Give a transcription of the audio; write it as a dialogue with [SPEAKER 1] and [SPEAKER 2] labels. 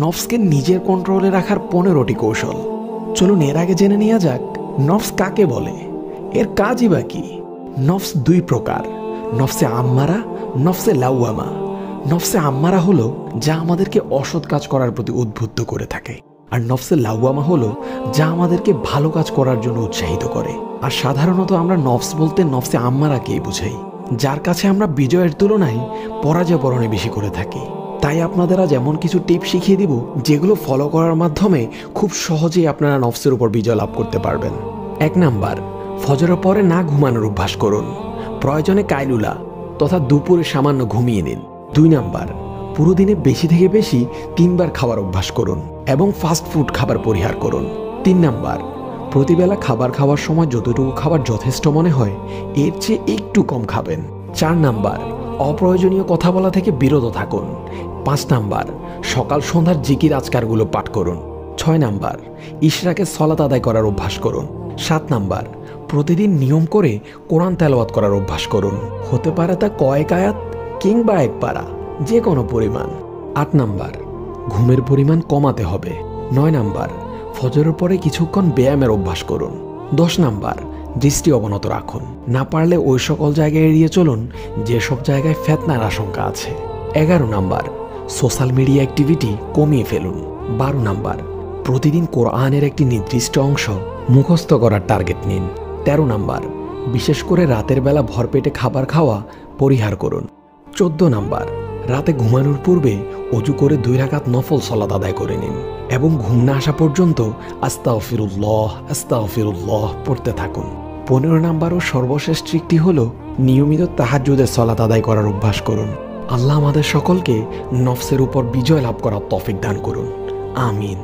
[SPEAKER 1] নফসকে নিজের কন্ট্রোলে রাখার 15টি কৌশল। চলুন এর আগে জেনে নেওয়া যাক নফস কাকে বলে, এর কাজই বা কি। নফস দুই প্রকার, নফসে আম্মারা, নফসে লাওয়ামা। নফসে আম্মারা হলো যা আমাদেরকে অসৎ কাজ করার প্রতি উদ্বুদ্ধ করে থাকে, আর নফসে লাওয়ামা হলো যা আমাদেরকে ভালো কাজ করার জন্য উৎসাহিত করে। আর সাধারণত আমরা নফস বলতে নফসে আম্মারাকেই বুঝাই, যার কাছে আমরা বিজয়ের তুলনায় পরাজয় বরণে বেশি করে থাকি। তাই আপনাদের আজ এমন কিছু টিপ শিখিয়ে দিব যেগুলো ফলো করার মাধ্যমে খুব সহজেই আপনারা নফসের উপর বিজয় লাভ করতে পারবেন। 1 নাম্বার, ফজরের পরে না ঘুমানোর অভ্যাস করুন। প্রয়োজনে কাইলুলা তথা দুপুরে সামান্য ঘুমিয়ে নিন। 2 নাম্বার, পুরো দিনে বেশি থেকে বেশি 3 বার খাবার অভ্যাস করুন এবং ফাস্ট ফুড খাবার পরিহার করুন। 3 নাম্বার, প্রতিবেলা খাবার খাওয়ার সময় যতটুকু খাবার যথেষ্ট মনে হয় এর চেয়ে একটু কম খাবেন। 4 নাম্বার, অপ্রয়োজনীয় কথা বলা থেকে বিরত থাকুন। 5 নাম্বার, সকাল সন্ধ্যার জিকির আজকারগুলো পাঠ করুন। 6 নাম্বার, ইশরাকে সলাত আদায় করার অভ্যাস করুন। 7 নাম্বার, প্রতিদিন নিয়ম করে কোরআন তেলাওয়াত করার অভ্যাস করুন। হতে পারে তা কয়েক আয়াত কিংবা 1 পারা, যে কোনো পরিমাণ। 8 নাম্বার, ঘুমের পরিমাণ কমাতে হবে। 9 নাম্বার, ফজরের পরে কিছুক্ষণ ব্যায়ামের অভ্যাস করুন। 10 নাম্বার, দৃষ্টি অবনত রাখুন। না পারলে ওই সকল জায়গায় এড়িয়ে চলুন যেসব জায়গায় ফিতনার আশঙ্কা আছে। 11 নাম্বার, সোশ্যাল মিডিয়া অ্যাক্টিভিটি কমিয়ে ফেলুন। 12 নাম্বার, প্রতিদিন কোরআনের একটি নির্দিষ্ট অংশ মুখস্থ করার টার্গেট নিন। 13 নাম্বার, বিশেষ করে রাতের বেলা ভরপেটে খাবার খাওয়া পরিহার করুন। 14 নাম্বার, রাতে ঘুমানোর পূর্বে অজু করে 2 রাকাত নফল সালাত আদায় করে নিন এবং ঘুম না আসা পর্যন্ত আস্তাগফিরুল্লাহ আস্তাগফিরুল্লাহ পড়তে থাকুন। 15 নাম্বার ও সর্বশেষ ট্রিকটি হলো নিয়মিত তাহাজ্জুদের সালাত আদায় করার অভ্যাস করুন। আল্লাহ আমাদের সকলকে নফসের উপর বিজয় লাভ করার তৌফিক দান করুন। আমিন।